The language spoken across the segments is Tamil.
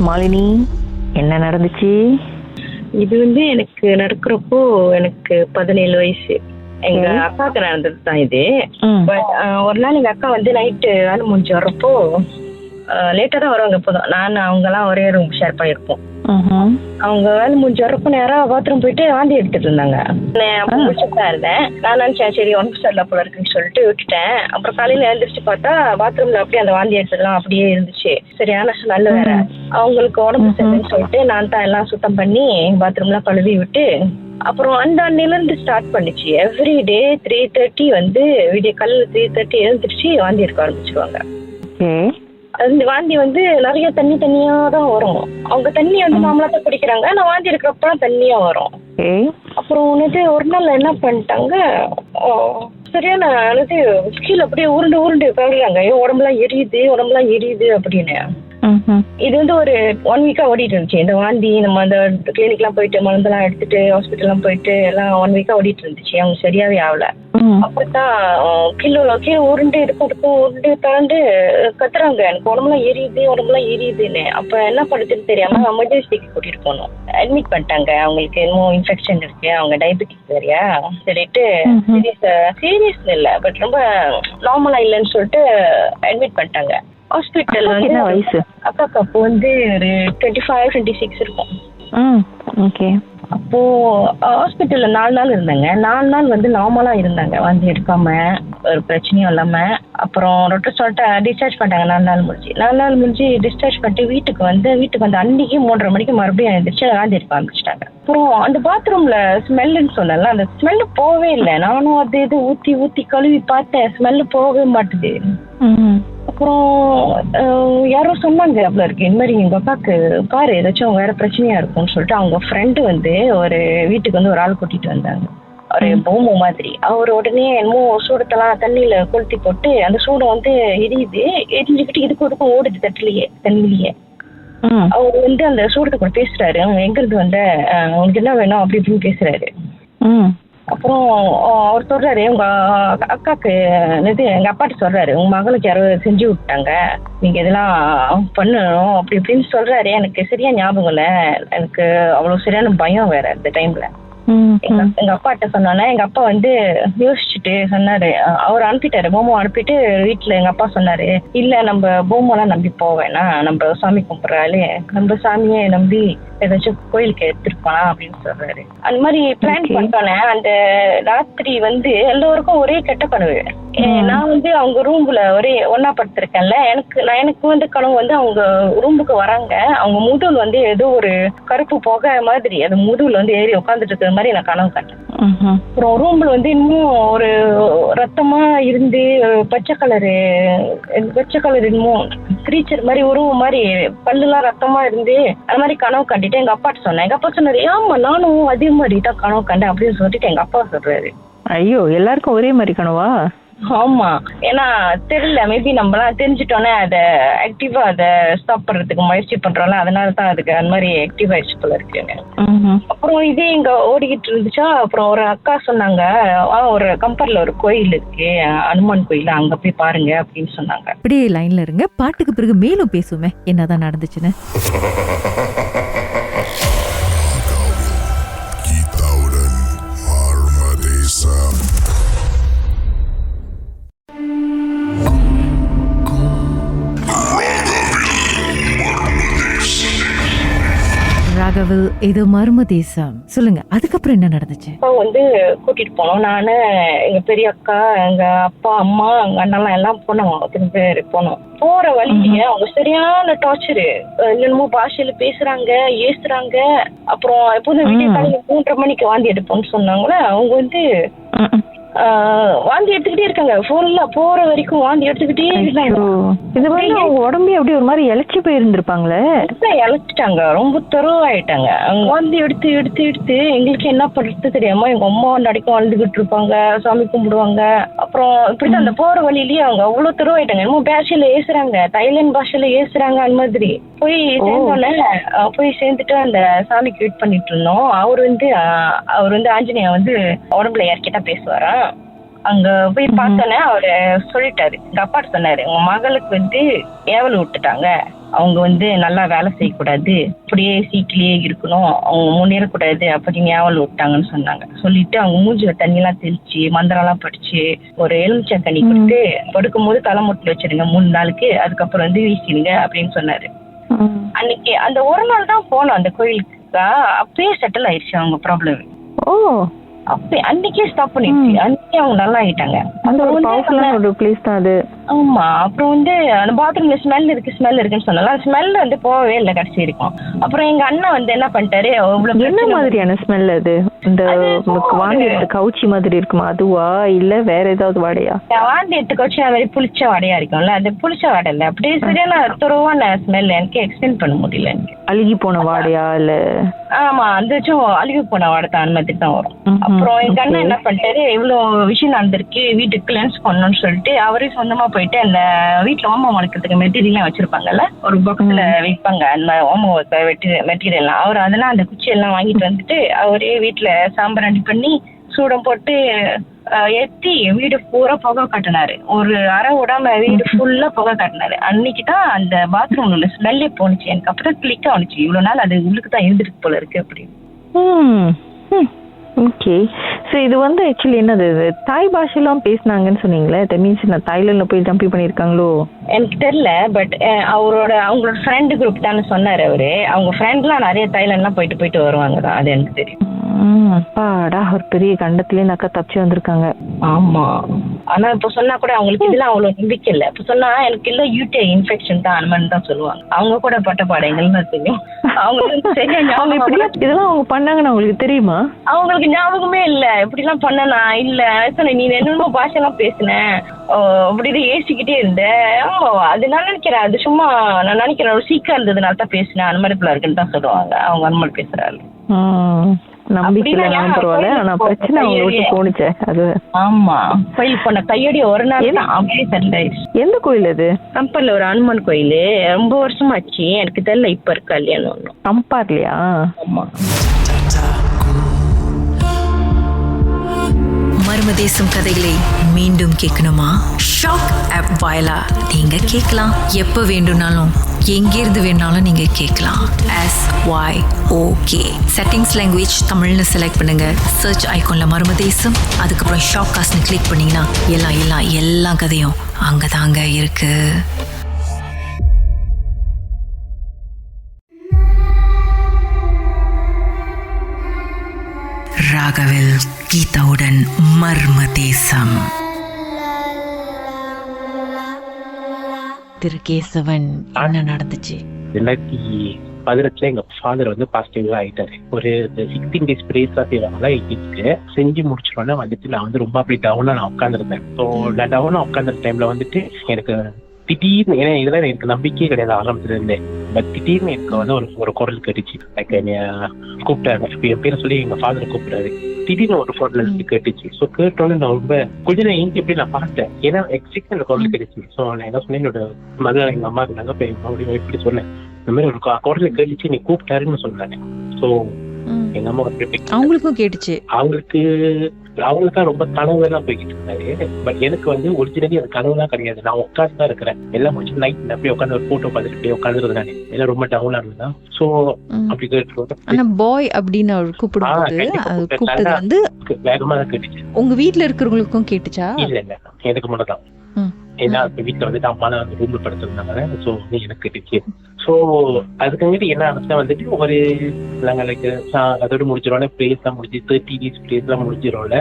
மாலினி, என்ன நடந்துச்சு? இது வந்து எனக்கு நடக்கிறப்போ எனக்கு 17 வயசு. எங்க அக்காவுக்கு நடந்தது தான் இது. பட் ஒரு நாள் எங்க அக்கா வந்து நைட்டு வேலை முடிஞ்சு வர்றப்போ லேட்டா தான் வருவாங்க. எப்போதும் நான் அவங்கெல்லாம் ஒரே ரூம் ஷேர் பண்ணியிருப்போம். அவங்க வேலை முடிஞ்ச வரப்போ நேரம் பாத்ரூம் போயிட்டு வாந்தி எடுத்துட்டு இருந்தாங்க. அப்போ முடிச்சுட்டு இருந்தேன். நான் நினைச்சேன் சரி உடம்பு சரியில்லை போல இருக்குன்னு சொல்லிட்டு விட்டுட்டேன். அப்புறம் காலையில எழுந்திரிச்சு பார்த்தா பாத்ரூம்ல அப்படியே அந்த வாந்தி எடுத்ததுலாம் அப்படியே இருந்துச்சு. சரியான நல்ல வேற அவங்களுக்கு உடம்பு சரியில்லைன்னு சொல்லிட்டு நான் தான் எல்லாம் சுத்தம் பண்ணி பாத்ரூம்லாம் கழுவி விட்டு அப்புறம் அந்த அன்னையில இருந்து ஸ்டார்ட் பண்ணிச்சு. எவ்ரிடே 3:30 வந்து விடிய காலையில 3:30 எழுந்திரிச்சு வாந்தி எடுக்க ஆரம்பிச்சிருவாங்க. அந்த வாந்தி வந்து நிறைய தண்ணியா தான் வரும். அவங்க தண்ணி வந்து நாமளா தான் குடிக்கிறாங்க. நான் வாந்தி எடுக்கிறப்ப தண்ணியா வரும். அப்புறம் வந்துட்டு ஒரு நாள் என்ன பண்ணிட்டாங்க, சரியான கீழே அப்படியே உருண்டு கழுறாங்க. உடம்புலாம் எரியுது அப்படின்னு. இது வந்து ஒரு 1 வீக்கா ஓடிட்டு இருந்துச்சு. இந்த வாந்தி நம்ம அந்த கிளினிக் எல்லாம் போயிட்டு மருந்தெல்லாம் எடுத்துட்டு ஹாஸ்பிட்டல் எல்லாம் போயிட்டு எல்லாம் 1 வீக்கா ஓடிட்டு இருந்துச்சு. அவங்க சரியாவே ஆகல. அப்பதான் கீழே உருண்டு தளண்டு கத்துறாங்க, எனக்கு உடம்புலாம் எரியுதுன்னு. அப்ப என்ன பண்றதுன்னு தெரியாம எமர்ஜென்சிக்கு கூட்டிட்டு போனோம். அட்மிட் பண்ணிட்டாங்க. அவங்களுக்கு என்னமோ இன்ஃபெக்ஷன் இருக்கு, அவங்க டயபெட்டிக் வேறையா சொல்லிட்டு சீரியஸ் இல்ல பட் ரொம்ப நார்மலா இல்லைன்னு சொல்லிட்டு அட்மிட் பண்ணிட்டாங்க. ஹாஸ்பிட்டல் வந்து வயசு அக்காக்கு அப்போ வந்து ஒரு 25-26 இருக்கும். அப்போ ஹாஸ்பிட்டல்ல 4 நாள் இருந்தாங்க. 4 நாள் வந்து நார்மலா இருந்தாங்க, வாந்தி எடுக்காம ஒரு பிரச்சனையும் இல்லாம. அப்புறம் சொல்லிட்டு டிஸ்சார்ஜ் பண்ணிட்டாங்க. 4 நாள் முடிஞ்சு டிஸ்சார்ஜ் பண்ணிட்டு வீட்டுக்கு வந்து அன்னைக்கு 3:30 மணிக்கு மறுபடியும் எழுந்திரிச்சு வாந்தி எடுக்க ஆரம்பிச்சிட்டாங்க. அப்புறம் அந்த பாத்ரூம்ல ஸ்மெல்லுன்னு சொன்னல, அந்த ஸ்மெல்லு போவே இல்லை. நானும் அது இது ஊத்தி கழுவி பார்த்தேன், ஸ்மெல்லு போகவே மாட்டுது. அப்புறம் யாரோ சொன்னாங்க அப்படி இருக்கு, இந்த மாதிரி எங்க அக்காக்கு பாரு ஏதாச்சும் வேற பிரச்சனையா இருக்கும்னு சொல்லிட்டு அவங்க ஃப்ரெண்டு வந்து ஒரு வீட்டுக்கு வந்து ஒரு ஆள் கூட்டிட்டு வந்தாங்க, ஒரு பொம்மை மாதிரி. அவர் உடனே என்னமோ சூடத்தெல்லாம் தண்ணியில கொளுத்தி போட்டு அந்த சூடம் வந்து எரிஞ்சுக்கிட்டு இதுக்கும் ஓடுது தண்ணிலேயே. அவர் வந்து அந்த சூடத்தை கூட பேசுறாரு, அவங்க எங்க இருந்து வந்த, உனக்கு என்ன வேணும் அப்படி இப்படின்னு பேசுறாரு. அப்புறம் அவர் சொல்றாரு, உங்க அக்காக்கு எங்க அப்பாட்ட சொல்றாரு, உங்க மகளுக்கு யாரோ செஞ்சு விட்டாங்க, நீங்க இதெல்லாம் பண்ணணும் அப்படி இப்படின்னு சொல்றாரு. எனக்கு சரியா ஞாபகம் இல்ல, எனக்கு அவ்வளவு சரியான பயம் வேற அந்த டைம்ல. எங்க அப்பாட்ட சொன்னோன்னா எங்க அப்பா வந்து யோசிச்சுட்டு சொன்னாரு, அவர் அனுப்பிட்டாரு, பொம்மை அனுப்பிட்டு வீட்டுல எங்க அப்பா சொன்னாரு, இல்ல நம்ம பொம்மைலாம் நம்பி போவேனா, நம்ம சாமி கும்பிடுறாலே, நம்ம சாமியை நம்பி ஏதாச்சும் கோயிலுக்கு எடுத்துருப்பானா அப்படின்னு சொல்றாரு. அந்த மாதிரி பிளான் பண்ணோன்னே அந்த ராத்திரி வந்து எல்லோருக்கும் ஒரே கெட்ட கனவு. நான் வந்து அவங்க ரூம்ல ஒரே ஒன்னா படுத்திருக்கேன்ல, எனக்கு வந்து கனவு வந்து அவங்க ரூமுக்கு வராங்க. அவங்க முதுகுல வந்து ஏதோ ஒரு கருப்பு புகை மாதிரி அது முதுகுல வந்து ஏறி உட்காந்துட்டு இருக்கிற மாதிரி நான் கனவு கண்டேன். அப்புறம் ரூம்ல வந்து இன்னும் ஒரு ரத்தமா இருந்து பச்சை கலர் இன்னும் கிரீச்சர் மாதிரி உருவம் மாதிரி பல்லுலாம் ரத்தமா இருந்து அந்த மாதிரி கனவு கண்டிட்டு எங்க அப்பாட்ட சொன்னேன். எங்க அப்பா சொன்னாரு, ஆமா நானும் அதே மாதிரி தான் கனவு கண்டேன் அப்படின்னு சொல்லிட்டு எங்க அப்பா சொல்றாரு. ஐயோ, எல்லாருக்கும் ஒரே மாதிரி கனவா? ஆமா, ஏன்னா தெரியல, மேபி நம்மலாம் தெரிஞ்சுட்டோன்னே அதை ஆக்டிவா அதை ஸ்டாப் பண்றதுக்கு முயற்சி பண்றோம்ல, அதனாலதான் அதுக்கு அந்த மாதிரி ஆக்டிவ் ஆயிடுச்சு போல இருக்கு. அப்புறம் இதே இங்க ஓடிக்கிட்டு இருந்துச்சா, அப்புறம் ஒரு அக்கா சொன்னாங்க, ஒரு கம்பர்ல ஒரு கோயில் இருக்கு, அனுமான் கோயில், அங்க போய் பாருங்க அப்படின்னு சொன்னாங்க. அப்படியே லைன்ல இருங்க, பாட்டுக்கு பிறகு மேலும் பேசுவோமே என்னதான் நடந்துச்சுன்னு. ராகவில் இது மர்ம தேசம். சொல்லுங்க, அதுக்கப்புறம் என்ன நடந்துச்சு? வந்து கூட்டிட்டு போனோம். நானு, எங்க பெரிய அக்கா, எங்க அப்பா, அம்மா, எங்க அண்ணெல்லாம் எல்லாம் போனோம். 10 பேர் போனோம். போற வழியில அவங்க சரியான டார்ச்சரு, என்னமோ பாஷையில பேசுறாங்க, ஏசுறாங்க. அப்புறம் எப்போதும் விடிய காலையில 3:30 மணிக்கு வாந்தி எடுப்போம்னு சொன்னாங்களே, அவங்க வந்து வாந்தி எடுத்துக்கிட்டே இருக்காங்க. ஃபுல்லா போற வரைக்கும் வாந்தி எடுத்துக்கிட்டே இருக்காங்க. இது மாதிரி அவங்க உடம்பே அப்படி ஒரு மாதிரி இழைச்சி போயிருந்திருப்பாங்களே. இழைச்சிட்டாங்க, ரொம்ப தெருவாயிட்டாங்க. அவங்க வாந்தி எடுத்து எங்களுக்கு என்ன பண்றது தெரியாம எங்க அம்மா அடிக்கும் அழுதுகிட்டு இருப்பாங்க, சாமி கும்பிடுவாங்க. அப்புறம் இப்படிதான் அந்த போற வழியிலேயே அவங்க அவ்வளவு தெருவாயிட்டாங்க. என்னமோ பாஷையில ஏசுறாங்க, தைலண்ட் பாஷையில ஏசுறாங்க. அந்த மாதிரி போய் சேர்ந்துட்டு அந்த சாமிக்கு வெயிட் பண்ணிட்டு இருந்தோம். அவர் வந்து ஆஞ்சநேயா வந்து உடம்புல யார்கிட்ட பேசுவாரா, அங்க போய் பார்த்தோன்னே அவரு சொல்லிட்டாரு, எங்க அப்பா சொன்னாரு, உங்க மகளுக்கு வந்து ஏவல் விட்டுட்டாங்க, அவங்க வந்து நல்லா வேலை செய்யக்கூடாது, அப்படியே சீக்கிலேயே இருக்கணும், அவங்க முன்னேறக்கூடாது அப்படின்னு ஏவல் விட்டாங்கன்னு சொன்னாங்க. சொல்லிட்டு அவங்க மூஞ்சில தண்ணி எல்லாம் தெளிச்சு மந்திரம் எல்லாம் படிச்சு ஒரு எலுமிச்சை தண்ணி கொடுத்து படுக்கும் போது தலைமுட்டில் வச்சிருங்க 3 நாளுக்கு, அதுக்கப்புறம் வந்து வீசிடுங்க அப்படின்னு சொன்னாரு. அன்னைக்கு அந்த ஒரு நாள் தான் போனோம் அந்த கோயிலுக்கு. அப்பயே செட்டில் ஆயிடுச்சு அவங்க ப்ராப்ளம். ஓ, அப்ப அன்னைக்கே ஸ்டாப் பண்ணிடுச்சு. அன்னைக்கே அவங்க நல்லா ஆயிட்டாங்க. அந்த ஒரு பவர்ஃபுல்லான ஒரு பிளேஸ் தான் அது. ஆமா. அப்புறம் வந்து அந்த பாத்ரூம்ல ஸ்மெல் இருக்குன்னு சொன்னால ஸ்மெல் வந்து போகவே இல்லை கடைசி இருக்கும். அப்புறம் எங்க அண்ணன் வந்து என்ன பண்ணிட்டாரு, என்ன மாதிரியான ஸ்மெல் அது? இந்த வாந்தி எடுத்து கவுச்சி மாதிரி இருக்குமா அதுவா, இல்ல வேற ஏதாவது வாடையா? வாந்தி எடுத்து கவுச்சி அது மாதிரி புளிச்ச வாடையா இருக்கும்ல, அது புளிச்ச வாடை இல்ல, அப்படியே சரியான துறவான ஸ்மெல். எனக்கு எக்ஸ்பிளைன் பண்ண முடியல. எனக்கு அழுகி போன வாடையா இல்ல? ஆமா, அந்த அழுகி போன வாடை தான், அந்த மாதிரி தான் வரும். அப்புறம் எங்க அண்ணன் என்ன பண்ணிட்டாரு, இவ்வளவு விஷயம் நடந்திருக்கு, வீட்டுக்கு கிளென்ஸ் பண்ணணும்னு சொல்லிட்டு அவரே சொந்தமா போயிட்டு அந்த வீட்டுல ஓமம் வளர்க்கறதுக்கு மெட்டீரியல் வச்சிருப்பாங்கல்ல, ஒரு பாக்ஸ்ல வைப்பாங்க அந்த ஓமம் மெட்டீரியல். அவர் அதெல்லாம் அந்த குச்சி எல்லாம் வாங்கிட்டு வந்துட்டு அவரே வீட்டுல சாம்பிராணி பண்ணி சூடம் போட்டு ஏத்தி வீடு பூரா புகை காட்டினாரு. ஒரு அரை விடாம வீடு ஃபுல்லா புகை காட்டினாரு. அன்னைக்குதான் அந்த பாத்ரூம்ல உள்ள ஸ்மெல்லே போனுச்சு. எனக்கு அப்புறம் கிளிக் ஆனிச்சு, இவ்வளவு நாள் அது உள்ளுக்கு தான் இருந்துருக்கு போல இருக்கு அப்படின்னு. ஓகே. ஸோ இது வந்து ஆக்சுவலி என்னது, தாய் பாஷையெல்லாம் பேசினாங்கன்னு சொன்னீங்களே, தட் மீன்ஸ் நான் தாய்லாண்ட்ல போய் ஜம்பி பண்ணியிருக்காங்களோ? எனக்கு தெரியல, பட் அவங்களோட ஃப்ரெண்டு குரூப் தானே சொன்னாரு அவரு. அவங்க ஃப்ரெண்ட்லாம் நிறைய தாய்லாண்ட்லாம் போயிட்டு வருவாங்க தான், அது எனக்கு தெரியும். அப்பாடா, ஒரு பெரிய கண்டத்திலே நக்கா தப்பிச்சு வந்திருக்காங்க. ஆமா. ஆனா இப்ப சொன்னா கூட அவங்களுக்கு இதெல்லாம் அவ்வளவு நம்பிக்கை இல்ல. இப்ப சொன்னா எனக்கு இல்ல யூடிஐ இன்ஃபெக்ஷன் தான் அந்த தான் சொல்லுவாங்க. அவங்க கூட பட்ட பாடைகள் தெரியும். அவங்களுக்கு சரியா ஞாபகம் இதெல்லாம் அவங்க பண்ணாங்கன்னு அவங்களுக்கு தெரியுமா? அவங்களுக்கு ஞாபகமே இல்ல. இப்படி எல்லாம் பண்ணனா இல்ல சொன்ன, நீ என்னமோ பாஷை எல்லாம் பேசுன அப்படி ஏசிக்கிட்டே இருந்த. அது நான் நினைக்கிறேன், அது சும்மா நான் நினைக்கிறேன் ஒரு சீக்கிரம் இருந்ததுனால தான் பேசினேன், அந்த மாதிரி இருக்குன்னு தான் சொல்லுவாங்க. அவங்க அந்த மாதிரி பேசுறாரு. நம்பிக்கை பரவாயில்ல, ஆனா பிரச்சனை அவங்க விட்டு போனுச்சே அது. ஆமா, கோயில் போன கையடி ஒரு நாள் அப்படியே தெரியல. எந்த கோயில் அது? கம்பர்ல ஒரு அனுமன் கோயில், ரொம்ப வருஷமாச்சு, எனக்கு தெரியல இப்ப இருக்கா இல்லையான்னு ஒண்ணும். கம்பார்லையா? ஆமா. மர்மதேசம் கதைகளை மீண்டும் கேட்கணுமா? ஷாக் ஆப் வாயிலா நீங்க கேட்கலாம். எப்ப வேண்டும்னாலும் எங்கிருந்து வேணாலும் நீங்க கேட்கலாம். SYOK செட்டிங்ஸ் லாங்குவேஜ் தமிழ்னு செலக்ட் பண்ணுங்க. சர்ச் ஐகான்ல மர்மதேசம், அதுக்கப்புறம் ஷாக் காஸ்ட்னு கிளிக் பண்ணீங்கன்னா எல்லா கதையும் அங்கதாங்க இருக்கு. ராகவில் கீதாவுடன் மர்மதேசம். திரு கேசவன், என்ன நடந்துச்சு? 2018 எங்க ஃபாதர் வந்து பாசிட்டிவா ஆயிட்டாரு. ஒரு 16 days பிரேஸா செய்வாங்களா, 18க்கு செஞ்சு முடிச்சிட்டோன்னா வந்துட்டு நான் வந்து ரொம்ப அப்படி டவுனா நான் உட்காந்துருந்தேன். ஸோ நான் டவுனா உட்காந்துருந்த டைம்ல வந்துட்டு எனக்கு திடீர்னு, ஏன்னா இதெல்லாம் எனக்கு நம்பிக்கையே கிடையாது ஆரம்பத்துல இருந்தே, பட் திடீர்னு எனக்கு வந்து ஒரு குரல் கேட்டுச்சு. லைக் என்னைய கூப்பிட்டாங்க, என் பேரை சொல்லி எங்க ஃபாதர் கூப்பிட்டாரு. திடீர்னு ஒரு குரல் எனக்கு கேட்டுச்சு. ஸோ கேட்டோன்னு நான் ரொம்ப கொஞ்ச நேரம் ஏஞ்சி எப்படி நான் பார்த்தேன், ஏன்னா எக்ஸிக்ட் அந்த குரல் கேட்டுச்சு. ஸோ நான் என்ன சொன்னேன், என்னோட மதர் எங்க அம்மா இருந்தாங்க, அப்படி இப்படி சொன்னேன், இந்த மாதிரி ஒரு குரல் கேட்டுச்சு, நீ கூப்பிட்டாருன்னு சொன்னாங்க. ஸோ எங்க அம்மா அவங்களுக்கும் கேட்டுச்சு. அவங்களுக்கா ரொம்ப கனவுலாம் போய்கிட்டு இருந்தாரு. பட் எனக்கு வந்து ஒரிஜினலி அது கனவுலாம் கிடையாது. நான் உட்காந்து தான் இருக்கிறேன். எல்லாம் முடிச்சு நைட் அப்படியே உட்காந்து ஒரு போட்டோ பார்த்துட்டு உட்காந்துருது. நானே எல்லாம் ரொம்ப டவுனா இருந்தா. சோ அப்படி கேட்டு பாய் அப்படின்னு அவர் கூப்பிட்டது வந்து வேகமா தான் கேட்டுச்சு. உங்க வீட்டுல இருக்கிறவங்களுக்கும் கேட்டுச்சா? இல்ல எனக்கு மட்டும் தான். ஏன்னா வீட்டுல வந்துட்டு அம்மா தான் ரூம்ல படுத்திருந்தாங்க. ஸோ எனக்கு கேட்டுச்சு. ஸோ அதுக்கு என்ன ஆச்சுன்னா வந்துட்டு ஒரு நாங்கள் லைக் அதோட முடிச்சிடறோம்ல, ப்ரேஸ்லாம் முடிஞ்சு 30 days ப்ரேஸ்லாம் முடிஞ்சிடறோம்ல.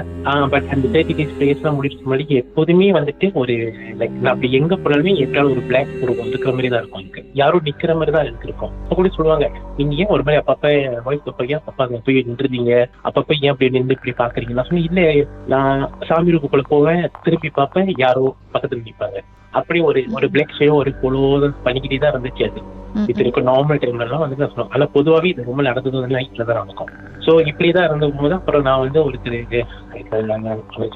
பட் அந்த 30 days ப்ரேஸ்லாம் முடிச்சு முன்னாடி எப்போதுமே வந்துட்டு ஒரு லைக் நான் அப்படி எங்க போனாலுமே எப்படியாவது ஒரு பிளாக் ஒரு வந்துக்கிற மாதிரி தான் இருக்கும். எனக்கு யாரும் நிக்கிற மாதிரி தான் இருக்கும். அப்போ கூட சொல்லுவாங்க, நீங்க ஏன் ஒரு மாதிரி அப்பப்ப ஏன் அப்பா அங்க போய் நின்றுதீங்க, அப்பப்ப ஏன் அப்படி நின்று இப்படி பாக்குறீங்க? நான் சொன்னேன், இல்ல நான் சாமி ரூபுக்குள்ள போவேன், திருப்பி பார்ப்பேன், யாரோ பக்கத்துல நிற்பாங்க. அப்படி ஒரு பிளாக் ஷேவோ ஒரு பொழு பண்ணிக்கிட்டே தான் இருந்துச்சு. அது இது நார்மல் டைம்ல எல்லாம் வந்து நான் சொல்லுவேன். ஆனா பொதுவாகவே இது ரொம்ப நடந்தது வந்து நைட்ல தான் நடக்கும். ஸோ இப்படிதான் இருந்தபோது அப்புறம் நான் வந்து ஒருத்தருக்கு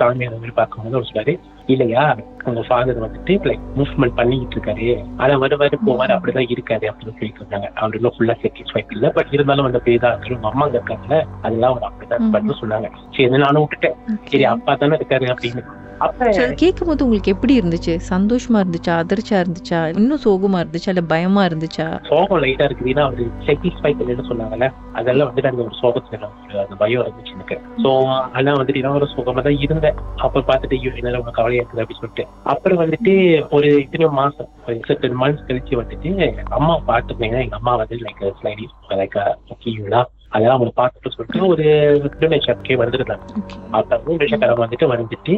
சாமி அந்த மாதிரி பார்க்கும்போது ஒரு சொல்லாரு, இல்லையா உங்க ஃபாதர் வந்துட்டு லைக் மூவ்மெண்ட் பண்ணிக்கிட்டு இருக்காரு, ஆனா வருவாரு போவாரு, அப்படிதான் இருக்காரு அப்படின்னு சொல்லிட்டு இருந்தாங்க. அவர் இன்னும் ஃபுல்லா சாட்டிஸ்ஃபைட் இல்லை, பட் இருந்தாலும் வந்து அப்படியே தான் இருக்கு. உங்க அம்மா இருக்காங்க, அதெல்லாம் அவர் அப்படிதான் பண்ணு சொன்னாங்க. சரி நானும் விட்டுட்டேன், சரி அப்பா தானே இருக்காரு அப்படின்னு. அப்ப கேட்கும் போது உங்களுக்கு எப்படி இருந்துச்சு? சந்தோஷமா இருந்துச்சா, அதிர்ச்சியா இருந்துச்சா, இன்னும் சோகமா இருந்துச்சா, இல்ல பயமா இருந்துச்சா? சோகம் லைட்டா இருக்குதுன்னா ஒரு சாட்டிஸ்ஃபை பண்ணு சொன்னாங்கல்ல, அதெல்லாம் வந்துட்டு அந்த ஒரு சோகத்துல அந்த பயம் இருந்துச்சு எனக்கு. சோ அதெல்லாம் வந்துட்டு நான் ஒரு சோகமா தான் இருந்தேன். அப்ப பாத்துட்டு ஐயோ என்னால உனக்கு கவலையா இருக்குது அப்படின்னு சொல்லிட்டு அப்புறம் வந்துட்டு ஒரு இத்தனை மாசம் certain months கழிச்சு வந்துட்டு அம்மா பாத்துருந்தீங்க. எங்க அம்மா வந்து லைக் ஸ்லைடி லைக் ஓகேங்களா அதெல்லாம் அவங்க பார்த்துட்டு சொல்லிட்டு ஒரு இந்தோனேஷியாக்கே வந்துருந்தாங்க. அப்ப இந்தோனேஷியாக்காரங்க வந்துட்டு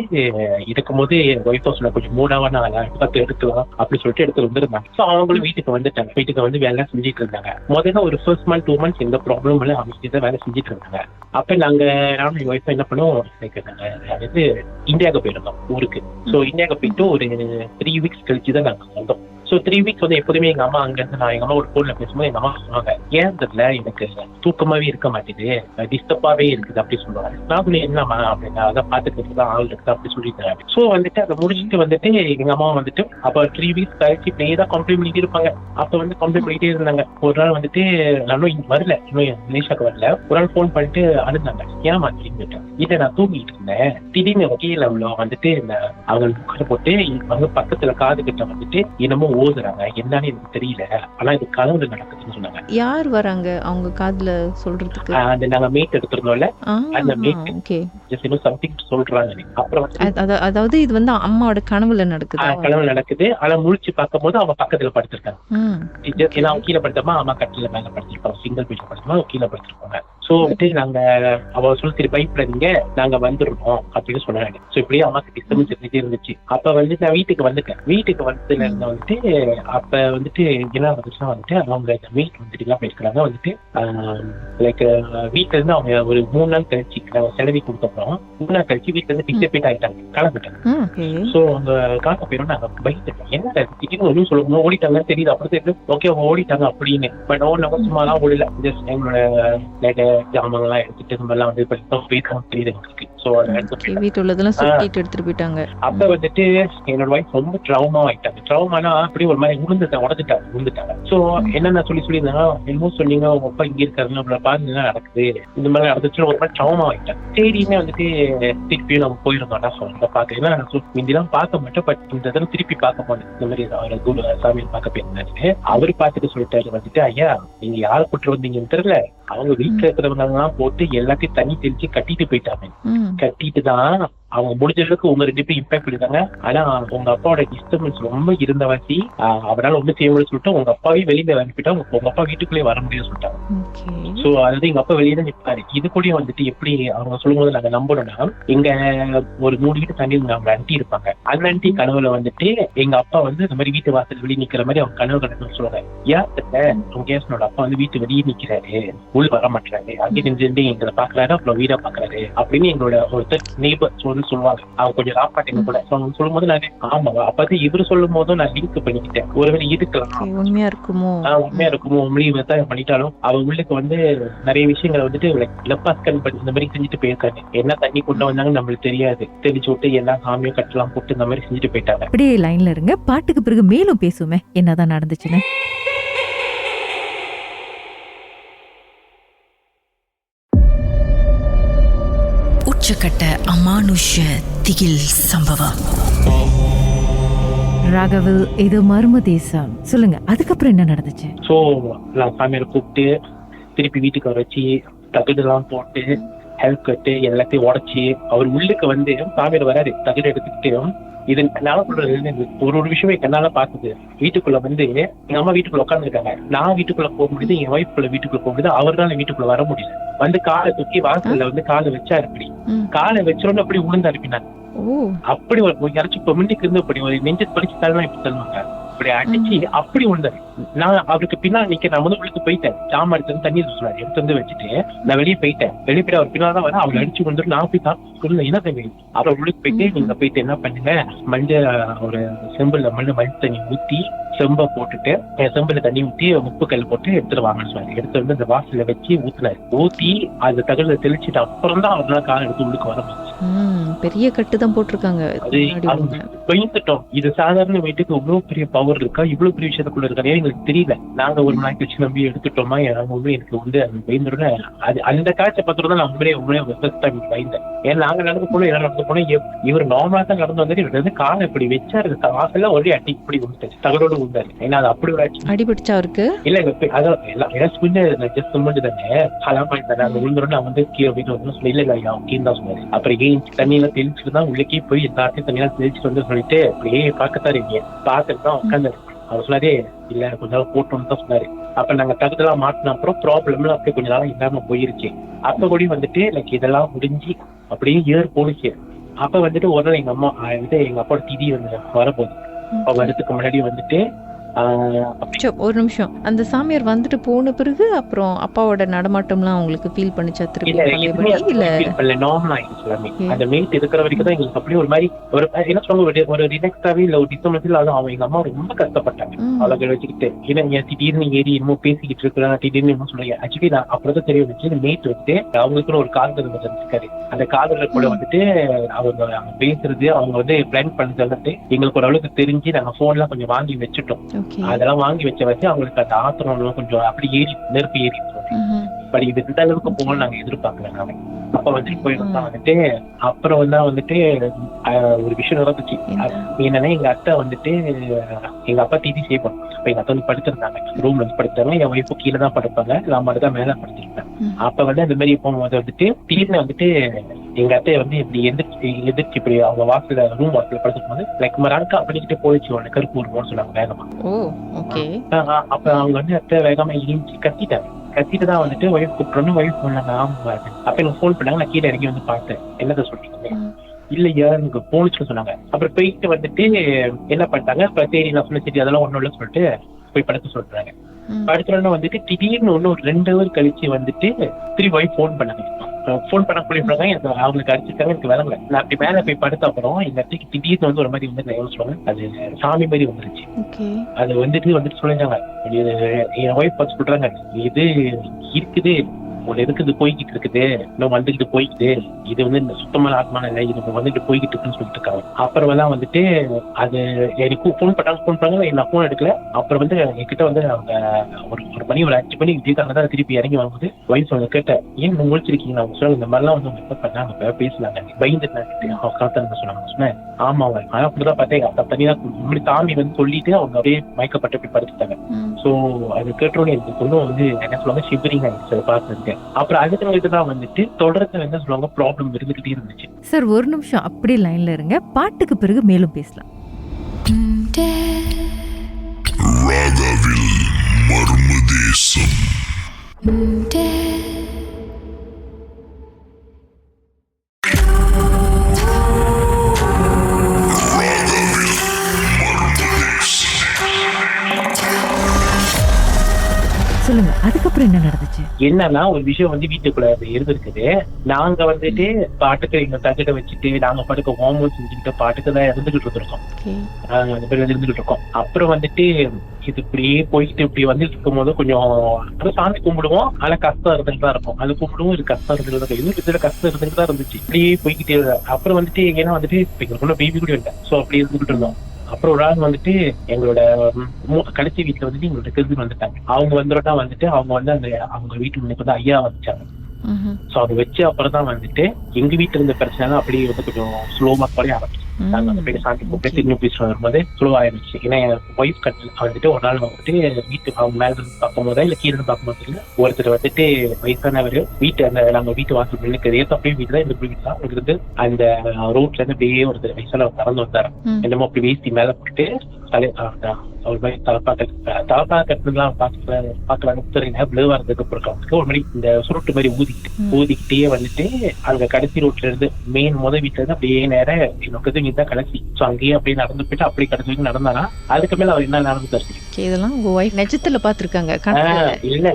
இருக்கும் போது என் ஒய்ஃபா சொன்ன கொஞ்சம் மூடாவா நான் பார்த்து எடுக்கலாம் அப்படின்னு சொல்லிட்டு எடுத்து வந்துருந்தாங்க. ஸோ அவங்களும் வீட்டுக்கு வந்துட்டாங்க. வீட்டுக்கு வந்து வேலை செஞ்சுட்டு இருந்தாங்க. முதல்ல ஒரு ஃபர்ஸ்ட் மந்த் 2 months எந்த ப்ராப்ளமும் இல்லை, அமைச்சு தான் வேலை செஞ்சுட்டு இருந்தாங்க. அப்ப நானும் என் ஒய்ஃபா என்ன பண்ணுவோம், நாங்க இந்தியாவுக்கு போயிருந்தோம் ஊருக்கு. ஸோ இந்தியாவுக்கு போயிட்டு ஒரு 3 weeks கழிச்சு தான் நாங்க வந்தோம். ஸோ 3 weeks வந்து எப்போதுமே எங்க அம்மா அங்க இருந்து நான் எங்க அம்மா ஒரு போன்ல பேசும்போது எங்க அம்மா சொன்னாங்க, ஏன் தெரியல எனக்கு தூக்கமாவே இருக்க மாட்டேது, டிஸ்டர்பாவே இருக்குது அப்படி சொல்லுவாங்க. நான் சொல்லி என்னம்மா அப்படின்னா அதான் பாத்துக்கிட்டு தான் ஆள் இருக்குது அப்படி சொல்லிட்டேன். ஸோ வந்துட்டு அதை முடிச்சுட்டு வந்துட்டு எங்க அம்மா வந்துட்டு அப்ப 3 weeks கழிச்சு இப்படியே தான் கம்ப்ளைண்ட் பண்ணிட்டே இருப்பாங்க. அப்ப வந்து கம்ப்ளைண்ட் பண்ணிட்டே இருந்தாங்க. ஒரு நாள் வந்துட்டு நானும் இங்க வரல, இன்னும் மலேசியாவுக்கு வரல. ஒரு நாள் போன் பண்ணிட்டு அழுந்தாங்க, ஏமா அப்படின்னு. இதை நான் தூங்கிட்டு இருந்தேன், திடீர்னு கீழே வந்துட்டு இந்த அவங்க புக்கரை போட்டு அவங்க பக்கத்துல காது கிட்ட வந்துட்டு என்னமோ ஓதுறாங்க, என்னன்னு எனக்கு தெரியல, ஆனா இது கனவுல நடக்குதுன்னு சொன்னாங்க. யார் வராங்க அவங்க காதுல சொல்றதுக்கு? அந்த நாங்க மீட் எடுத்திருந்தோம்ல, அந்த மீட் சம்திங் சொல்றாங்க. அப்புறம் அதாவது இது வந்து அம்மாவோட கனவுல நடக்குது. கனவுல நடக்குது. ஆனா முழிச்சு பார்க்கும் போது அவங்க பக்கத்துல படுத்திருக்காங்க. ஏன்னா அவங்க கீழே படுத்தமா அம்மா கட்டில மேல படுத்திருப்பாங்க, சிங்கிள் பெட்ல படுத்தமா கீழே படுத்திருப்பாங்க. சோ வந்துட்டு நாங்க அவ சொல்லி பயப்படாதீங்க நாங்க வந்துருக்கோம் அப்படின்னு சொன்னாங்க. சோ இப்படியே அம்மாக்கு டிஸ்டர்பன்ஸ் இருந்துட்டே இருந்துச்சு. அப்ப வந்து நான் வீட்டுக்கு வந்துட்டேன். வீட்டுக்கு வந்ததுல இருந்து வந்துட்டு அப்ப வந்துட்டு என்ன வந்துச்சுன்னா வந்துட்டு அவங்க மீட் வந்துட்டு எல்லாம் போயிருக்கிறாங்க. வந்துட்டு லைக் வீட்டுல இருந்து அவங்க ஒரு 3 நாள் கழிச்சு செலவி கொடுத்தோம். 3 நாள் கழிச்சு வீட்டுல இருந்து டிஸ்டர்பேட் ஆயிட்டாங்க, கிளம்பிட்டாங்க. சோ அவங்க காக்க போயிடும் நாங்க பயந்துட்டோம். என்ன திடீர்னு ஒன்றும் சொல்லணும் ஓடிட்டாங்கன்னு தெரியுது. அப்புறம் தெரியுது ஓகே அவங்க ஓடிட்டாங்க அப்படின்னு. பட் ஓடினவங்க சும்மாலாம் ஓடல, ஜஸ்ட் எங்களோட ஜாமங்கள்லாம் எடுத்துட்டு நம்மலாம் வந்து போயிருக்காங்க தெரியுது எங்களுக்கு. ஸோ வீட்டு உள்ளதெல்லாம் சுத்திட்டு எடுத்துட்டு போயிட்டாங்க. அப்ப வந்துட்டு என்னோட வைஃப் ரொம்ப ட்ராமா ஆயிட்டாங்க. ட்ராமானா அப்படி ஒரு மாதிரி உழுந்துட்டாங்க. ஸோ என்னென்ன சொல்லியிருந்தாங்க, என்னமோ சொன்னீங்க உங்க அப்பா இங்க இருக்காருன்னு நம்மள பாருங்க என்ன நடக்குது, இந்த மாதிரி நடந்துச்சுன்னு ஒரு மாதிரி ட்ராமா ஆயிட்டாங்க. சரின்னு வந்துட்டு திருப்பியும் நம்ம போயிருந்தோம்னா சொல்ல பார்க்க, ஏன்னா முந்திலாம் பார்க்க மாட்டோம், பட் இந்த தடவை திருப்பி பார்க்க போனேன். இந்த மாதிரி அவரை சாமியை பார்க்க போயிருந்தாரு. அவரு பார்த்துட்டு சொல்லிட்டாரு வந்துட்டு, ஐயா நீங்க யாரை கூட்டு வந்தீங்கன்னு தெரியல, அவங்க வீட்டுல இருக்கிறவங்க எல்லாம் போட்டு எல்லாத்தையும் தண்ணி தெளிச்சு கட்டிட்டு போயிட்டாங்க. கட்டிட்டு தான் அவங்க முடிஞ்ச அளவுக்கு உங்க 2 பேரும் இம்பாக்ட் பண்ணிருக்காங்க. ஆனா உங்க அப்பாவோட டிஸ்டர்பன்ஸ் ரொம்ப இருந்த வாசி அவரால் ஒண்ணு செய்ய முடியும் சொல்லிட்டு உங்க அப்பாவே வெளியில அனுப்பிட்டா உங்க அப்பா வீட்டுக்குள்ளே வர முடியும் சொல்லிட்டாங்க. சோ அதாவது எங்க அப்பா வெளியே தான் நிற்பாரு. இது கூட வந்துட்டு எப்படி அவங்க சொல்லும் போது நாங்க நம்பணும்னா, இங்க ஒரு 3 வீட்டு தண்ணி அவங்க அண்டி இருப்பாங்க. அந்த அண்டி கனவுல வந்துட்டு எங்க அப்பா வந்து இந்த மாதிரி வீட்டு வாசல் வெளியே நிக்கிற மாதிரி அவங்க கனவு கணக்கு சொல்லுவாங்க. ஏன் உங்க கேசனோட அப்பா வந்து வீட்டு வெளியே நிக்கிறாரு, உள் வர மாட்டாரு, அங்கே நின்று எங்களை பாக்குறாரு, அப்புறம் வீடா பாக்குறாரு அப்படின்னு எங்களோட ஒருத்தர் நெய்பர் சொல்லுவாங்க. அவங்க கொஞ்சம் ராப்பாட்டிங்க கூட சொல்லும் போது நான் ஆமா அப்பதான் இவரு சொல்லும் போதும் நான் லிங்க் பண்ணிக்கிட்டேன். ஒருவேளை இருக்கலாம், உண்மையா இருக்குமோ விவசாயம் பண்ணிட்டாலும் அவ உள்ளுக்கு வந்து நிறைய விஷயங்களை வந்துட்டு லெப்பாஸ்கன் பண்ணி இந்த மாதிரி செஞ்சுட்டு போயிருக்காங்க. என்ன தண்ணி கொண்டு வந்தாங்கன்னு நம்மளுக்கு தெரியாது, தெளிச்சு விட்டு எல்லா சாமியும் கட்டலாம் போட்டு இந்த மாதிரி செஞ்சுட்டு போயிட்டாங்க. அப்படியே லைன்ல இருங்க, பாட்டுக்கு பிறகு மேலும் பேசுமே என்னதான் நடந்துச்சுன்னு. உச்சக்கட்ட அமானுஷ திகில் சம்பவம். ராகவ், இது மர்ம தேசம். சொல்லுங்க, அதுக்கப்புறம் என்ன நடந்துச்சு? சோ நான் சாமியாரை கூப்பிட்டு திருப்பி வீட்டுக்கு வர வச்சு தகுடெல்லாம் போட்டு ஹெல்ப் கட்டு எல்லாத்தையும் உடச்சி அவர் உள்ளுக்கு வந்து சாமியார் வராரு தகுடு எடுத்துக்கிட்டு. இது என்னால சொல்றது ஒரு விஷயமே கண்ணால பாக்குது. வீட்டுக்குள்ள வந்து எங்க அம்மா வீட்டுக்குள்ள உட்கார்ந்து இருக்காங்க, நான் வீட்டுக்குள்ள போக முடியுது, என் ஒய்ஃப்குள்ள வீட்டுக்குள்ள போக முடியுது, அவர்தான் வீட்டுக்குள்ள வர முடியல. வந்து காலை தூக்கி வாசல்ல வந்து காலை வச்சாரு. அப்படி காலை வச்சோன்னு அப்படி உளுந்து அனுப்பினாங்க. அப்படி ஒரு இறச்சி பொமிண்டிக்கு இருந்து அப்படி ஒரு நெஞ்சு படிச்சு தரலாம் இப்படி தருவாங்க. அப்படி அடிச்சு அப்படி உழுந்தாரு. நான் அவருக்கு பின்னாடி நிக்க, நான் வந்து உள்ளுக்கு போயிட்டேன். ஜாம எடுத்து தண்ணி சொன்னாரு, எடுத்து வந்து வச்சுட்டு நான் வெளியே போயிட்டேன். வெளியே போய் அவர் பின்னாடி தான் வர, அவளை அடிச்சு கொண்டு நான் போய் தான் சொல்ல என்ன தண்ணி. அப்புறம் உள்ளுக்கு போயிட்டு நீங்க போயிட்டு என்ன பண்ணுங்க, மஞ்சள் ஒரு செம்புல மண் தண்ணி ஊத்தி செம்ப போட்டுட்டு செம்புல தண்ணி ஊத்தி உப்பு கல் போட்டு எடுத்துட்டு வாங்கன்னு சொன்னாரு. எடுத்து வந்து அந்த வாசல வச்சு ஊத்துனாரு. ஊத்தி அது தகவல தெளிச்சுட்டு அப்புறம் தான் அவரால் காலை எடுத்து உள்ளுக்கு வர முடிச்சு. பெரிய கட்டு தான் போட்டிருக்காங்க. பயந்துட்டோம். இது சாதாரண வீட்டுக்கு இவ்வளவு பெரிய பவர் இருக்கா, இவ்வளவு பெரிய விஷயத்துக்குள்ள இருக்கா. எங்களுக்கு தெரியல. நாங்க ஒரு நாளைக்கு வச்சு நம்பி எடுத்துட்டோமா எனக்கு வந்து அது பயந்துருன்னு அது அந்த காட்சியை பார்த்துட்டு தான் நான் உண்மையிலே பயந்தேன். ஏன்னா நாங்க நடந்து போனோம், எல்லாம் நடந்து போனோம். இவர் நார்மலா தான் நடந்து வந்துட்டு இவர் வந்து காலை இப்படி வச்சாரு, வாசல்ல ஒரே அடி இப்படி விழுந்துச்சு, தகரோடு விழுந்தாரு. ஏன்னா அது அப்படி ஒரு ஆச்சு. அடிபட்டுச்சா அவருக்கு? இல்ல அதான் எல்லாம் ஜஸ்ட் முடிஞ்சு தானே அலாமா இருந்தாரு. அந்த விழுந்துரும் நான் வந்து கீழே போயிட்டு வந்து சொல்லி இல்ல ஐயா கீழே தான் சொன்னாரு. அப்புறம் ஏன் தண்ணியெல்லாம் தெளிச்சுட்டு தான் உள்ளே போய் எல்லாத்தையும் தண்ணியெல்லாம் தெளிச்சுட்டு வந்து சொல்லிட்டு அப்படியே பார்க்கத்தான் இருக்கீங்க, பார்த்துட்டு தான் உட்காந்து அவர் சொன்னாரே இல்ல கொஞ்ச நாள் போட்டோம்னு தான் சொன்னாரு. அப்ப நாங்க தகுதெல்லாம் மாட்டின அப்புறம் ப்ராப்ளம்லாம் அப்படியே கொஞ்ச நாள் இல்லாம போயிருச்சு. அப்ப கூட வந்துட்டு லைக் இதெல்லாம் முடிஞ்சு அப்படியே இயர் போனுச்சு. அப்ப வந்துட்டு ஒரு நாள் எங்க அம்மா வந்து எங்க அப்பாவோட திதி வந்து வரப்போகுது. அவ வரதுக்கு முன்னாடி வந்துட்டு ஒரு நிமிஷம், அந்த சாமியார் வந்துட்டு போன பிறகு அப்புறம் அப்பாவோட நடமாட்டம்லாம் உங்களுக்கு ஃபீல் பண்ணிச்சா திருப்பி? இல்ல நார்மல் ஆயிடுச்சு எல்லாமே. அந்த மீட் இருக்கிற வரைக்கும் தான் எங்களுக்கு அப்படியே ஒரு மாதிரி ஒரு என்ன சொல்லுவாங்க ஒரு ரிலாக்ஸாவே இல்ல ஒரு டிஸ்டர்பன்ஸ் இல்ல. அவங்க எங்க அம்மா ரொம்ப கஷ்டப்பட்டாங்க அவளை வச்சுக்கிட்டு. ஏன்னா திடீர்னு ஏறி என்னமோ பேசிக்கிட்டு இருக்கிறேன், திடீர்னு என்ன சொல்லுங்க. ஆக்சுவலி நான் அப்புறம் தெரிய வச்சு இந்த மீட் வந்து அவங்களுக்குன்னு ஒரு காதல் இருக்காரு. அந்த காதலர் கூட வந்துட்டு அவங்க பேசுறது அவங்க வந்து பிளான் பண்ணது வந்துட்டு எங்களுக்கு ஒரு அளவுக்கு தெரிஞ்சு நாங்க போன்லாம் கொஞ்சம் வாங்கி வச்சுட்டோம். அதெல்லாம் வாங்கி வச்ச வச்சு அவங்களுக்கு அந்த ஆத்திரம் கொஞ்சம் அப்படி ஏறி நெருப்பு ஏறி பட் இது இந்த அளவுக்கு போகணும் நாங்க எதிர்பார்க்கல. நாங்க அப்ப வந்துட்டு போயிருந்தா வந்துட்டு அப்புறம் வந்துட்டு ஒரு விஷயம் நடந்துச்சு. என்னன்னா எங்க அத்தை வந்துட்டு எங்க அப்பா டிவி செய்வோம். அப்ப எங்க அத்தை வந்து படுத்திருந்தாங்க, ரூம்ல வந்து படுத்தாங்க. என் ஒய்ஃபு கீழே தான் படுப்பாங்க, நான் மட்டும் தான் மேல படுத்திருப்பேன். அப்ப வந்து அந்த மாதிரி போகும்போது வந்துட்டு திடீர்னு வந்துட்டு எங்க அத்தையை வந்து இப்படி எதிர்த்து இப்படி அவங்க வாசல ரூம் வாசல படுத்துக்கும் போது லைக் மறாக்கா அப்படிக்கிட்டு போயிடுச்சு ஒண்ணு கருப்பு வருமோன்னு சொன்னாங்க வேகமா. அப்ப அவங்க வந்து அத்தை வேகமா இழிஞ்சு கத்திட்டு தான் வந்துட்டு ஒய்ஃப் கூப்பிட்டோன்னு ஒய்ஃப் பண்ணாங்க. ஆமா அப்ப எனக்கு போன் பண்ணாங்க. நான் கீழே இறங்கி வந்து பார்த்தேன். என்னதான் சொல்றீங்க? இல்லையா எனக்கு போனுச்சுன்னு சொன்னாங்க. அப்புறம் போயிட்டு வந்துட்டு என்ன பண்ணிட்டாங்க, இப்ப சரி நான் சொன்ன சரி அதெல்லாம் ஒண்ணும் இல்லைன்னு சொல்லிட்டு போய் படுக்க சொல்றாங்க. படுத்துறோன்னு வந்துட்டு திடீர்னு ஒண்ணு ஒரு 2 hour கழிச்சு வந்துட்டு திரும்பி ஒய்ஃப் போன் பண்ணாங்க. போன் பண்ண சொல்லிருக்காங்க, எனக்கு அவங்களுக்கு அடிச்சிருக்காங்க, எனக்கு விளங்கல. நான் அப்படி மேல போய் படுத்த அப்புறம் எங்க அத்தைக்கு திடீர்னு வந்து ஒரு மாதிரி வந்து என்ன சொல்லுவாங்க, அது சாமி மாதிரி வந்துருச்சு. அது வந்துட்டு சொல்லிருந்தாங்க. என் ஒய்ஃப் பார்த்து சொல்றாங்க, இது இருக்குது ஒண்ணு இருக்குது போய்கிட்டு இருக்குது, இன்னும் வந்துகிட்டு போய்க்குது, இது வந்து இந்த சுத்தமான ஆத்மான இல்லை, இது வந்துட்டு போய்கிட்டு இருக்குன்னு சொல்லிட்டு இருக்காங்க. அப்புறம் எல்லாம் வந்துட்டு அது எனக்கு போன் பண்ணாங்க, நான் போன் எடுக்கல. அப்புறம் வந்து என்கிட்ட வந்து அவங்க ஒரு மணி ஒரு 5 மணி வீட்டாங்க தான் திருப்பி இறங்கி வரும்போது வயசு அவங்க கேட்டேன், ஏன் முடிச்சிருக்கீங்க? அவங்க சொல்லுங்க இந்த மாதிரிலாம் வந்து அவங்க எப்ப பண்ணாங்க பேசலாங்க, பயந்துட்டு காத்தாங்க சொன்னாங்க. சொன்னேன் ஆமா அவங்க அப்படிதான் பார்த்தேன். தனிதான் இப்படி சாமி வந்து சொல்லிட்டு அவங்க அப்படியே மயக்கப்பட்டு போய் படுத்துட்டாங்க. சோ அது கேட்டோன்னு எனக்கு சொல்லுவோம் வந்து என்ன சொல்லுவாங்க, ஷிவரிங் ஆயிடுச்சு அதை பார்த்துருக்கேன். அப்புறம் அடுத்தவங்களுக்கு தான் வந்துட்டு தொடர்ந்து என்ன சொல்லுவாங்க ப்ராப்ளம் இருந்துகிட்டே இருந்துச்சு. சார் ஒரு நிமிஷம் அப்படி லைன்ல இருங்க, பாட்டுக்கு பிறகு மேலும் பேசலாம். ராகவில் மர்மதேசம். சொல்லுங்க, அதுக்கப்புறம் என்ன நடந்துச்சு? என்னன்னா ஒரு விஷயம் வந்து வீட்டுக்குள்ள இருந்திருக்குது. நாங்க வந்துட்டு பாட்டுக்கு எங்க தகிட்ட வச்சுட்டு நாங்க பாட்டுக்கு ஹோம்ஒர்க் செஞ்சுக்கிட்டு பாட்டுக்கு தான் இருந்துகிட்டு இருக்கோம். அப்புறம் வந்துட்டு இது இப்படியே போயிட்டு இப்படி வந்துட்டு இருக்கும் போது கொஞ்சம் சாமி கும்பிடுவோம், ஆனா கஷ்டம் இருந்துட்டு தான் இருக்கும். அது கும்பிடுவோம், இது கஷ்டம் இருந்துட்டு இன்னும் இதுல கஷ்டம் இருந்துட்டு தான் இருந்துச்சு. இப்படியே போய்கிட்டே. அப்புறம் வந்துட்டு ஏன்னா வந்துட்டு எங்களுக்குள்ள பேபி கூட இல்லை. சோ அப்படி இருந்துகிட்டு இருந்தோம். அப்புறம் ஒரு ஆள் வந்துட்டு எங்களோட கடைசி வீட்டுல வந்துட்டு எங்களோட கருது வந்துட்டாங்க. அவங்க வந்துட்டா வந்துட்டு அவங்க வந்து அந்த அவங்க வீட்டு முன்னுக்கு வந்து ஐயா வச்சாங்க. சோ அதை வச்சு அப்புறம் தான் வந்துட்டு எங்க வீட்டுல இருந்த பிரச்சனை அப்படியே வந்து கொஞ்சம் ஸ்லோமா குறைய ஆரம்பிச்சு. நாங்க அந்த போய் சாந்தி கூப்பிட்டு திரும்பி பேசுறது வரும்போது ஸ்லோ ஆயிடுச்சு. ஏன்னா என் ஒய்ஃப் கட்டில் வந்துட்டு ஒரு நாள் வந்துட்டு வீட்டு அவங்க மேல இருந்து பார்க்கும் போதா இல்ல கீழே இருந்து பார்க்கும் போது ஒருத்தர் வந்துட்டு வயசானவர் வீட்டு அந்த நாங்க வீட்டு வாசல் நினைக்கிறது அப்படியே வீட்டுல இந்த வீட்டு தான் இருந்து அந்த ரோட்ல இருந்து அப்படியே ஒருத்தர் வயசானவர் நடந்து வந்தாரு. என்னமோ அப்படி வேஸ்டி மேல போட்டு ஒரு மாதிரி தலப்பா கட்டுலாம் பாக்கலாம் விழுவாரத்துக்கு போறதுக்கு ஒரு மாதிரி இந்த சுருட்டு மாதிரி ஊதிக்கிட்டே வந்துட்டு அங்க கடைசி ரோட்ல இருந்து மெயின் வீட்டுல இருந்து அப்படியே நேரம் என்னோட தான் கடைசி. சோ அங்கேயே அப்படியே நடந்து போயிட்டு அப்படியே கடைசி வரைக்கும் நடந்தானா அதுக்கு மேல அவர் என்ன நடந்து தருச்சு. இதெல்லாம் உங்க ஒய்ஃப் நெஜத்துல பாத்துருக்காங்க? இல்ல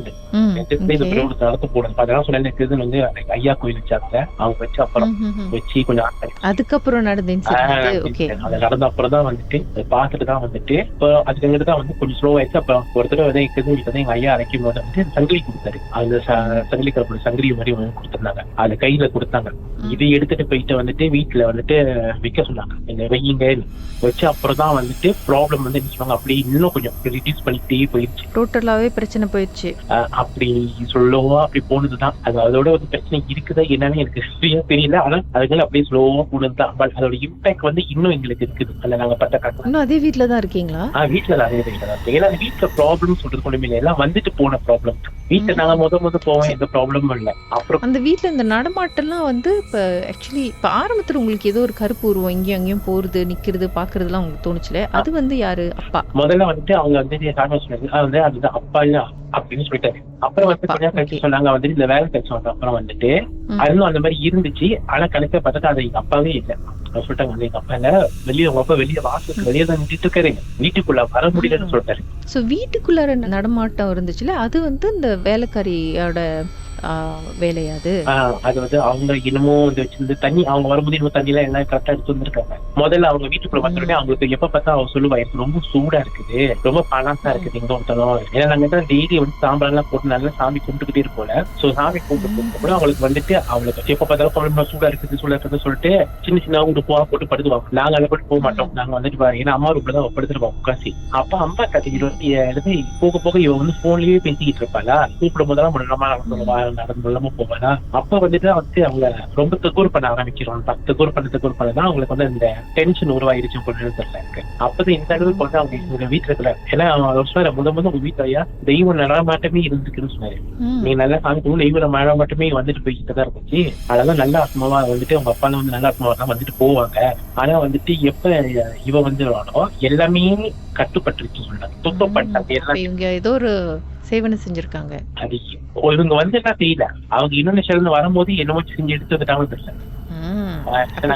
நடத்த போடுது. அதெல்லாம் சொன்னது வந்து ஐயா கோயில் வச்சாங்க, அவங்க வச்சு அப்புறம் வச்சு கொஞ்சம் அதுக்கப்புறம் நடந்த இன்சிடென்ட். ஓகே, அது நடந்த அப்புறம் தான் வந்துட்டு பார்த்துட்டு தான் வந்துட்டு இப்போ அதுக்கு தான் வந்து கொஞ்சம் ஸ்லோ ஆயிடுச்சு. அப்புறம் ஒருத்தர் வந்து எங்க ஐயா அரைக்கும் போது வந்து சங்கிலி கொடுத்தாரு. அந்த சங்கிலி கருப்பு சங்கிலி மாதிரி கொடுத்துருந்தாங்க, அது கையில கொடுத்தாங்க. இதை எடுத்துட்டு போயிட்டு வந்துட்டு வீட்டுல வந்துட்டு வைக்க சொன்னாங்க, இந்த வையுங்க வச்சு. அப்புறம் தான் வந்துட்டு ப்ராப்ளம் வந்து அப்படி இன்னும் கொஞ்சம் ரிடியூஸ் பண்ணிட்டே போயிடுச்சு. டோட்டலாவே பிரச்சனை போயிடுச்சு. அப்படி சொல்லவோ அப்படி போனதுதான். அது அதோட ஒரு பிரச்சனை இருக்குதா என்னன்னு எனக்கு சரியா தெரியல. ஆனா அதுக்குள்ள அப்படியே ஸ்லோவா போனதுதான். பட் அதோட இம்பாக்ட் வந்து இன்னும் எங்களுக்கு இருக்குது. அதுல நாங்க பட்ட கஷ்டம். இன்னும் அதே வீட்டுல தான் இருக்கீங்களா? வீட்டுல தான், அதே வீட்டுல தான். ஏன்னா வீட்டுல ப்ராப்ளம் சொல்றது கொண்டு இல்லை, எல்லாம் வந்துட்டு போன ப்ராப்ளம். வீட்டுல நாங்க முத போவோம், எந்த ப்ராப்ளமும் இல்லை. அப்புறம் அந்த வீட்டுல இந்த நடமாட்டம்லாம் வந்து இப்ப ஆக்சுவலி இப்ப ஆரம்பத்துல உங்களுக்கு ஏதோ ஒரு கருப்பு உருவம் இங்கேயும் அங்கேயும் போறது நிக்கிறது பாக்குறதுலாம் உங்களுக்கு தோணுச்சுல, அது வந்து யாரு? அப்பா முதல்ல வந்துட்டு அவங்க வந்து சொன்னாங்க அதுதான் அப்பா இல்ல அப்படின்னு சொல்லிட்டாரு. அப்புறம் வந்து கொஞ்சம் கழிச்சு சொன்னாங்க வந்துட்டு இந்த வேலை கழிச்சு வந்த அப்புறம் வந்துட்டு அதுவும் அந்த மாதிரி இருந்துச்சு. ஆனா கணக்கா பார்த்தா அது எங்க அப்பாவே இல்லை. சொல்லிட்டாங்க வந்து எங்க அப்பா இல்ல, வெளியே உங்க அப்பா வெளியே வாசலுக்கு வெளியே தான் நின்றுட்டு இருக்காரு, வீட்டுக்குள்ள வர முடியலன்னு சொல்லிட்டாரு. சோ வீட்டுக்குள்ளார நடமாட்டம் இருந்துச்சுல, அது வந்து இந்த வேலைக்காரியோட வேலையாது. அது வந்து அவங்க இன்னமும் வந்து வச்சிருந்து தண்ணி அவங்க வரும்போது இன்னும் தண்ணி எல்லாம் எல்லாம் கரெக்டா எடுத்து வந்திருக்காங்க. முதல்ல அவங்க வீட்டுக்குள்ள வந்தோடனே அவங்களுக்கு எப்ப பார்த்தா அவங்க சொல்லுவா எனக்கு ரொம்ப சூடா இருக்குது, ரொம்ப பழசா இருக்குது இங்க ஒருத்தனும். ஏன்னா நாங்க தான் டெய்லி வந்து சாம்பார் எல்லாம் போட்டு நல்லா சாமி கும்பிட்டுக்கிட்டே இருப்போம். சோ சாமி கும்பிட்டு கூட அவங்களுக்கு வந்துட்டு அவங்களுக்கு எப்ப பார்த்தாலும் குழம்பு சூடா இருக்குது சொல்லிட்டு சின்ன சின்ன ஒரு போவா போட்டு படுத்துவாங்க. நாங்க அதை போட்டு போக மாட்டோம். நாங்க வந்துட்டு ஏன்னா அம்மா ரூம்ல தான் படுத்துருவோம் உட்காசி. அப்ப அம்மா கத்திக்கிட்டு போக போக இவ வந்து போன்லயே பேசிக்கிட்டு இருப்பாளா, கூப்பிடும் போதெல்லாம் நடந்து இல்லாம போவாதா. அப்ப வந்துட்டு அவங்க ரொம்ப தகூர் பண்ண ஆரம்பிக்கிறோம். தகூர் பண்ணதான் அவங்களுக்கு வந்து இந்த டென்ஷன் உருவாயிருச்சு பொண்ணு தெரியல எனக்கு. அப்பதான் இந்த அளவுக்கு வந்து அவங்க எங்க வீட்டுல இருக்கல. ஏன்னா சொன்னாரு முதல் உங்க வீட்டுல ஐயா தெய்வம் நடமாட்டமே இருந்துக்குன்னு சொன்னாரு. நீ நல்லா சாமி தெய்வம் நடமாட்டமே வந்துட்டு போய்கிட்டு தான் இருந்துச்சு. அதெல்லாம் நல்ல ஆத்மாவா வந்துட்டு அவங்க அப்பா வந்து நல்ல ஆத்மாவா தான் வந்துட்டு போவாங்க. ஆனா வந்துட்டு எப்ப இவ வந்து எல்லாமே கட்டுப்பட்டுருச்சு சொன்னாங்க, துக்கப்பட்டாங்க எல்லாம். இவங்க ஏதோ ஒரு சேவனை செஞ்சிருக்காங்க. அது இவங்க வந்துட்டா தெரியல, அவங்க இந்தோனேஷியால இருந்து வரும்போது என்னமோ செஞ்சு எடுத்து வந்துட்டாங்கன்னு தெரியல.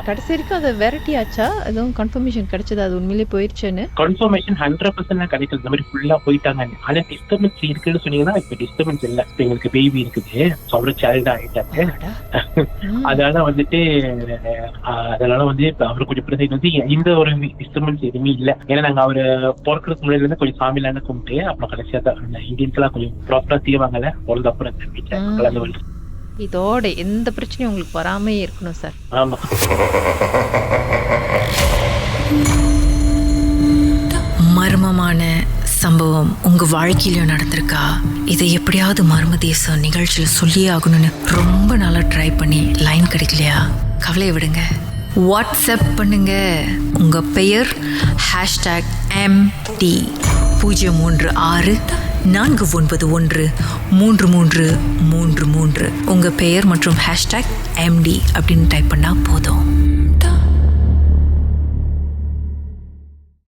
கடைசி வரைக்கும் அதை வெரைட்டி ஆச்சா? எதுவும் கன்ஃபர்மேஷன் கிடைச்சது அது உண்மையிலே போயிருச்சுன்னு? கன்ஃபர்மேஷன் 100% கிடைக்கல. இந்த மாதிரி ஃபுல்லா போயிட்டாங்க. ஆனா டிஸ்டர்பன்ஸ் இருக்குன்னு சொன்னீங்கன்னா இப்ப டிஸ்டர்பன்ஸ் இல்ல. இப்ப எங்களுக்கு பேபி இருக்குது, சொல்ற சைல்டு ஆயிட்டாங்க. அதனால வந்துட்டு அதனால வந்து அவரு கொஞ்சம் பிரச்சனை வந்து இந்த ஒரு டிஸ்டர்பன்ஸ் எதுவுமே இல்ல. ஏன்னா நாங்க அவரு பிறக்கிறதுக்கு முன்னாடி இருந்து கொஞ்சம் சாமியில கும்பிட்டு அப்புறம் கடைசியா தான் இந்தியன்ஸ் எல்லாம் கொஞ்சம் ப்ராப்பரா செய்வாங்கல்ல, பிறந்த அப்புறம் இதோட எந்த பிரச்சனையும் உங்களுக்கு வராமே இருக்கணும் சார். ஆமா. மர்மமான சம்பவம் உங்க வாழ்க்கையில நடந்திருக்கா? இதை எப்படியாவது மர்ம தேசம் நிகழ்ச்சியில சொல்லியே ஆகணும்னு ரொம்ப நாளா ட்ரை பண்ணி லைன் கிடைக்கலையா? கவலையை விடுங்க, வாட்ஸ்அப் பண்ணுங்க. உங்க பெயர் #MD 036 491 3333. உங்க பெயர் மற்றும் #MD அப்படின்னு டைப் பண்ணா போதும்.